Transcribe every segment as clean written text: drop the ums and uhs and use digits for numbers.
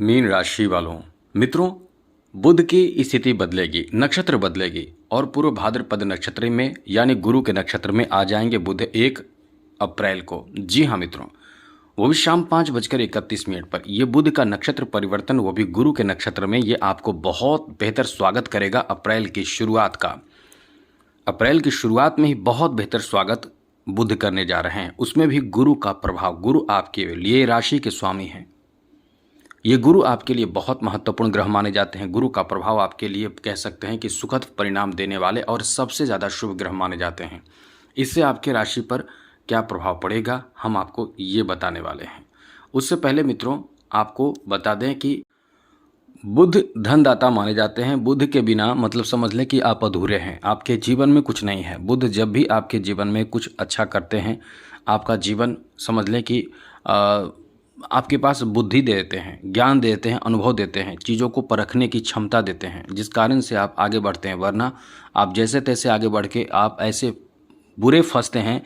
Mean राशि वालों मित्रों, बुध की स्थिति बदलेगी, नक्षत्र बदलेगी और पूर्व भाद्रपद नक्षत्र में यानी गुरु के नक्षत्र में आ जाएंगे बुध 1 अप्रैल को। जी हाँ मित्रों, वो भी शाम 5:31 पर ये बुध का नक्षत्र परिवर्तन, वो भी गुरु के नक्षत्र में, ये आपको बहुत बेहतर स्वागत करेगा अप्रैल की शुरुआत का। अप्रैल की शुरुआत में ही बहुत बेहतर स्वागत बुध करने जा रहे हैं, उसमें भी गुरु का प्रभाव। गुरु आपके लिए राशि के स्वामी हैं। ये गुरु आपके लिए बहुत महत्वपूर्ण ग्रह माने जाते हैं। गुरु का प्रभाव आपके लिए कह सकते हैं कि सुखद परिणाम देने वाले और सबसे ज़्यादा शुभ ग्रह माने जाते हैं। इससे आपके राशि पर क्या प्रभाव पड़ेगा, हम आपको ये बताने वाले हैं। उससे पहले मित्रों, आपको बता दें कि बुध धनदाता माने जाते हैं। बुध के बिना मतलब समझ लें कि आप अधूरे हैं, आपके जीवन में कुछ नहीं है। बुध जब भी आपके जीवन में कुछ अच्छा करते हैं, आपका जीवन समझ लें कि आपके पास बुद्धि देते हैं, ज्ञान देते हैं, अनुभव देते हैं, चीज़ों को परखने की क्षमता देते हैं, जिस कारण से आप आगे बढ़ते हैं। वरना आप जैसे तैसे आगे बढ़ के आप ऐसे बुरे फंसते हैं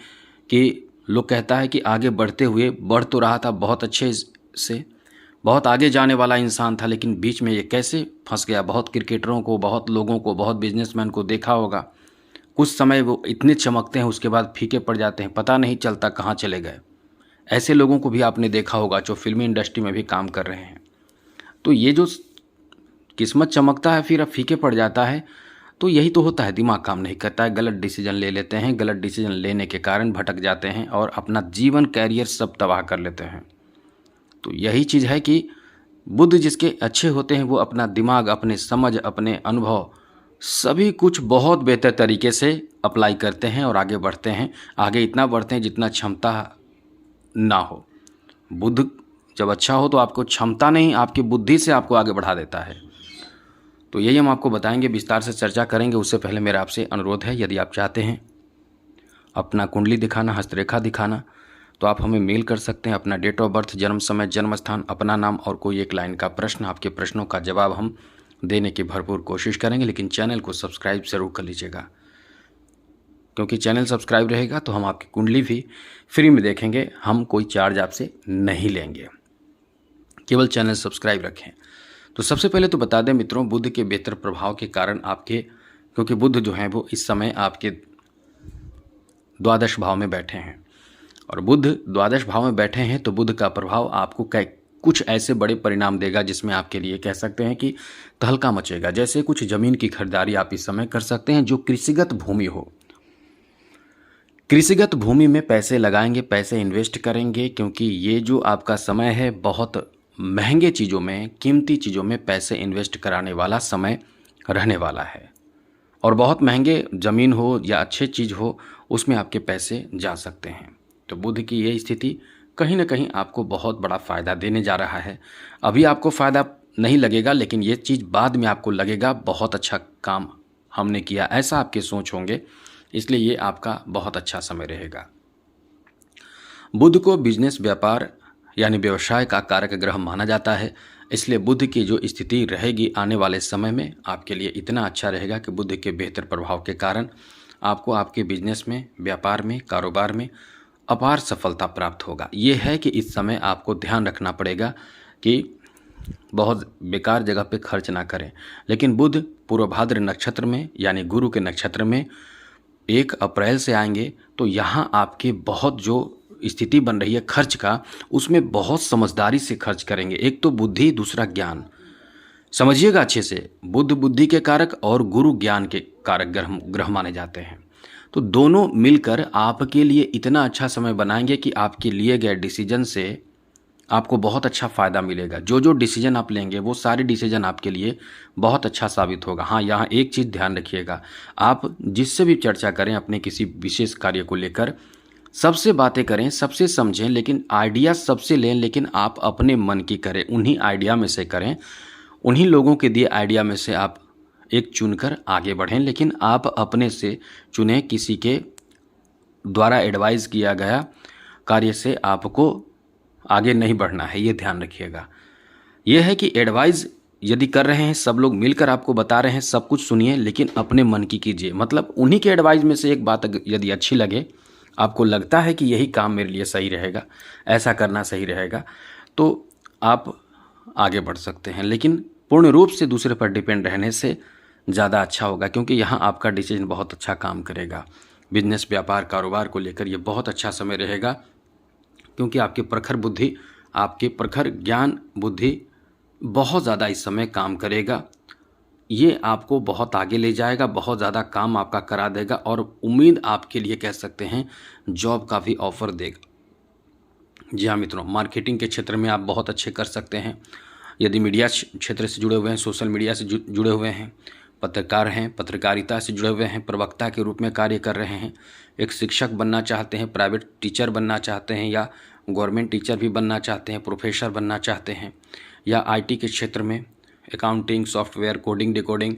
कि लोग कहता है कि आगे बढ़ते हुए बढ़ तो रहा था, बहुत अच्छे से, बहुत आगे जाने वाला इंसान था, लेकिन बीच में ये कैसे फंस गया। बहुत क्रिकेटरों को, बहुत लोगों को, बहुत बिजनेसमैन को देखा होगा, कुछ समय वो इतने चमकते हैं, उसके बाद फीके पड़ जाते हैं, पता नहीं चलता कहाँ चले गए। ऐसे लोगों को भी आपने देखा होगा जो फिल्मी इंडस्ट्री में भी काम कर रहे हैं। तो ये जो किस्मत चमकता है फिर अब फीके पड़ जाता है, तो यही तो होता है, दिमाग काम नहीं करता है, गलत डिसीजन ले लेते हैं, गलत डिसीजन लेने के कारण भटक जाते हैं और अपना जीवन कैरियर सब तबाह कर लेते हैं। तो यही चीज़ है कि बुध जिसके अच्छे होते हैं वो अपना दिमाग, अपने समझ, अपने अनुभव सभी कुछ बहुत बेहतर तरीके से अप्लाई करते हैं और आगे बढ़ते हैं। आगे इतना बढ़ते हैं जितना क्षमता ना हो। बुध जब अच्छा हो तो आपको क्षमता नहीं, आपकी बुद्धि से आपको आगे बढ़ा देता है। तो यही हम आपको बताएंगे, विस्तार से चर्चा करेंगे। उससे पहले मेरा आपसे अनुरोध है, यदि आप चाहते हैं अपना कुंडली दिखाना, हस्तरेखा दिखाना, तो आप हमें मेल कर सकते हैं। अपना डेट ऑफ बर्थ, जन्म समय, जन्म स्थान, अपना नाम और कोई एक लाइन का प्रश्न, आपके प्रश्नों का जवाब हम देने की भरपूर कोशिश करेंगे। लेकिन चैनल को सब्सक्राइब ज़रूर कर लीजिएगा, क्योंकि चैनल सब्सक्राइब रहेगा तो हम आपकी कुंडली भी फ्री में देखेंगे। हम कोई चार्ज आपसे नहीं लेंगे, केवल चैनल सब्सक्राइब रखें। तो सबसे पहले तो बता दें मित्रों, बुध के बेहतर प्रभाव के कारण आपके, क्योंकि बुध जो हैं वो इस समय आपके द्वादश भाव में बैठे हैं, और बुध द्वादश भाव में बैठे हैं तो बुध का प्रभाव आपको कुछ ऐसे बड़े परिणाम देगा जिसमें आपके लिए कह सकते हैं कि तहलका मचेगा। जैसे कुछ ज़मीन की खरीदारी आप इस समय कर सकते हैं जो कृषिगत भूमि हो। कृषिगत भूमि में पैसे लगाएंगे, पैसे इन्वेस्ट करेंगे, क्योंकि ये जो आपका समय है बहुत महंगे चीज़ों में, कीमती चीज़ों में पैसे इन्वेस्ट कराने वाला समय रहने वाला है। और बहुत महंगे ज़मीन हो या अच्छे चीज़ हो, उसमें आपके पैसे जा सकते हैं। तो बुध की ये स्थिति कहीं ना कहीं आपको बहुत बड़ा फ़ायदा देने जा रहा है। अभी आपको फ़ायदा नहीं लगेगा, लेकिन ये चीज़ बाद में आपको लगेगा, बहुत अच्छा काम हमने किया, ऐसा आपके सोच होंगे। इसलिए ये आपका बहुत अच्छा समय रहेगा। बुध को बिजनेस, व्यापार यानी व्यवसाय का कारक ग्रह माना जाता है। इसलिए बुध की जो स्थिति रहेगी आने वाले समय में आपके लिए इतना अच्छा रहेगा कि बुध के बेहतर प्रभाव के कारण आपको आपके बिजनेस में, व्यापार में, कारोबार में अपार सफलता प्राप्त होगा। ये है कि इस समय आपको ध्यान रखना पड़ेगा कि बहुत बेकार जगह पे खर्च ना करें। लेकिन बुध पूर्व भाद्र नक्षत्र में यानी गुरु के नक्षत्र में 1 अप्रैल से आएंगे, तो यहाँ आपके बहुत जो स्थिति बन रही है खर्च का, उसमें बहुत समझदारी से खर्च करेंगे। एक तो बुद्धि, दूसरा ज्ञान। समझिएगा अच्छे से, बुध बुद्धि के कारक और गुरु ज्ञान के कारक ग्रह माने जाते हैं। तो दोनों मिलकर आपके लिए इतना अच्छा समय बनाएंगे कि आपके लिए गए डिसीजन से आपको बहुत अच्छा फ़ायदा मिलेगा। जो जो डिसीजन आप लेंगे वो सारे डिसीजन आपके लिए बहुत अच्छा साबित होगा। हाँ, यहाँ एक चीज़ ध्यान रखिएगा, आप जिससे भी चर्चा करें अपने किसी विशेष कार्य को लेकर, सबसे बातें करें, सबसे समझें, लेकिन आइडिया सबसे लें, लेकिन आप अपने मन की करें, उन्हीं आइडिया में से करें, उन्हीं लोगों के दिए आइडिया में से आप एक चुनकर आगे बढ़ें। लेकिन आप अपने से चुने, किसी के द्वारा एडवाइस किया गया कार्य से आपको आगे नहीं बढ़ना है, ये ध्यान रखिएगा। यह है कि एडवाइस यदि कर रहे हैं, सब लोग मिलकर आपको बता रहे हैं, सब कुछ सुनिए, लेकिन अपने मन की कीजिए। मतलब उन्हीं के एडवाइस में से एक बात यदि अच्छी लगे, आपको लगता है कि यही काम मेरे लिए सही रहेगा, ऐसा करना सही रहेगा, तो आप आगे बढ़ सकते हैं। लेकिन पूर्ण रूप से दूसरे पर डिपेंड रहने से ज़्यादा अच्छा होगा, क्योंकि यहाँ आपका डिसीजन बहुत अच्छा काम करेगा। बिजनेस, व्यापार, कारोबार को लेकर ये बहुत अच्छा समय रहेगा, क्योंकि आपकी प्रखर बुद्धि, आपके प्रखर ज्ञान बुद्धि बहुत ज़्यादा इस समय काम करेगा। ये आपको बहुत आगे ले जाएगा, बहुत ज़्यादा काम आपका करा देगा और उम्मीद आपके लिए कह सकते हैं जॉब का भी ऑफर देगा। जी हाँ मित्रों, मार्केटिंग के क्षेत्र में आप बहुत अच्छे कर सकते हैं। यदि मीडिया क्षेत्र से जुड़े हुए हैं, सोशल मीडिया से जुड़े हुए हैं, पत्रकार हैं, पत्रकारिता से जुड़े हुए हैं, प्रवक्ता के रूप में कार्य कर रहे हैं, एक शिक्षक बनना चाहते हैं, प्राइवेट टीचर बनना चाहते हैं या गवर्नमेंट टीचर भी बनना चाहते हैं, प्रोफेसर बनना चाहते हैं, या आईटी के क्षेत्र में accounting, software, coding, decoding,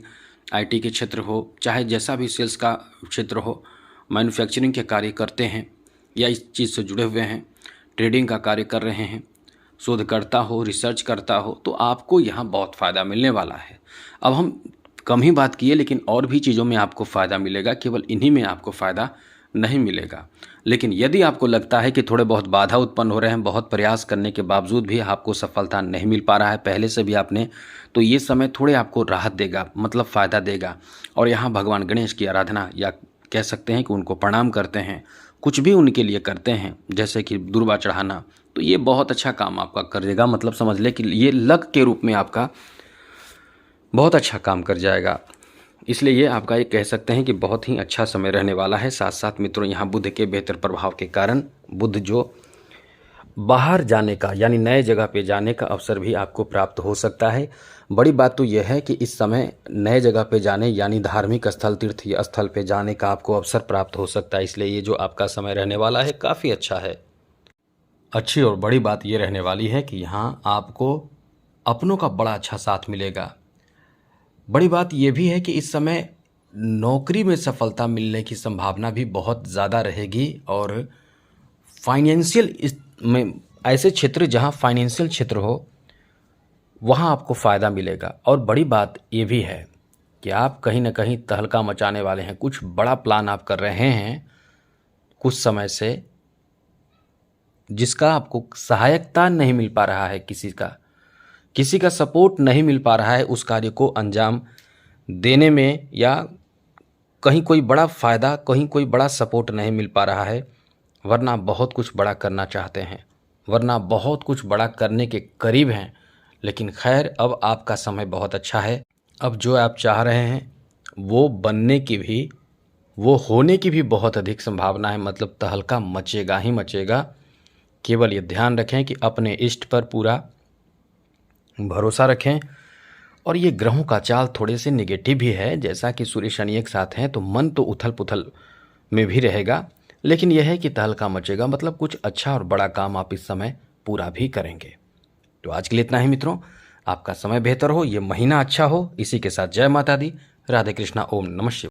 IT के क्षेत्र हो, चाहे जैसा भी सेल्स का क्षेत्र हो, मैन्युफैक्चरिंग के कार्य करते हैं या इस चीज़ से जुड़े हुए हैं, ट्रेडिंग का कार्य कर रहे हैं, शोधकर्ता हो, रिसर्च करता हो, तो आपको यहाँ बहुत फ़ायदा मिलने वाला है। अब हम कम ही बात किए, लेकिन और भी चीज़ों में आपको फ़ायदा मिलेगा, केवल इन्हीं में आपको फ़ायदा नहीं मिलेगा। लेकिन यदि आपको लगता है कि थोड़े बहुत बाधा उत्पन्न हो रहे हैं, बहुत प्रयास करने के बावजूद भी आपको सफलता नहीं मिल पा रहा है पहले से भी आपने, तो ये समय थोड़े आपको राहत देगा, मतलब फ़ायदा देगा। और यहाँ भगवान गणेश की आराधना या कह सकते हैं कि उनको प्रणाम करते हैं, कुछ भी उनके लिए करते हैं, जैसे कि दुर्वा चढ़ाना, तो ये बहुत अच्छा काम आपका करेगा। मतलब समझ ले कि ये लक के रूप में आपका बहुत अच्छा काम कर जाएगा। इसलिए ये आपका ये कह सकते हैं कि बहुत ही अच्छा समय रहने वाला है। साथ साथ मित्रों, यहाँ बुध के बेहतर प्रभाव के कारण बुध जो बाहर जाने का यानी नए जगह पे जाने का अवसर भी आपको प्राप्त हो सकता है। बड़ी बात तो यह है कि इस समय नए जगह पे जाने यानी धार्मिक स्थल, तीर्थ स्थल पे जाने का आपको अवसर प्राप्त हो सकता है। इसलिए ये जो आपका समय रहने वाला है काफ़ी अच्छा है। अच्छी और बड़ी बात ये रहने वाली है कि यहाँ आपको अपनों का बड़ा अच्छा साथ मिलेगा। बड़ी बात यह भी है कि इस समय नौकरी में सफलता मिलने की संभावना भी बहुत ज़्यादा रहेगी और फाइनेंशियल में ऐसे क्षेत्र जहां फाइनेंशियल क्षेत्र हो वहां आपको फ़ायदा मिलेगा। और बड़ी बात ये भी है कि आप कहीं ना कहीं तहलका मचाने वाले हैं, कुछ बड़ा प्लान आप कर रहे हैं कुछ समय से, जिसका आपको सहायकता नहीं मिल पा रहा है, किसी का सपोर्ट नहीं मिल पा रहा है उस कार्य को अंजाम देने में, या कहीं कोई बड़ा फ़ायदा, कहीं कोई बड़ा सपोर्ट नहीं मिल पा रहा है, वरना बहुत कुछ बड़ा करना चाहते हैं, वरना बहुत कुछ बड़ा करने के करीब हैं। लेकिन खैर, अब आपका समय बहुत अच्छा है। अब जो आप चाह रहे हैं वो बनने की भी, वो होने की भी बहुत अधिक संभावना है। मतलब तहलका मचेगा ही मचेगा। केवल ये ध्यान रखें कि अपने इष्ट पर पूरा भरोसा रखें। और ये ग्रहों का चाल थोड़े से नेगेटिव भी है, जैसा कि सूर्य शनि एक साथ हैं, तो मन तो उथल पुथल में भी रहेगा, लेकिन यह है कि तहलका मचेगा। मतलब कुछ अच्छा और बड़ा काम आप इस समय पूरा भी करेंगे। तो आज के लिए इतना ही मित्रों। आपका समय बेहतर हो, ये महीना अच्छा हो। इसी के साथ जय माता दी, राधे कृष्णा, ओम नमः शिवाय।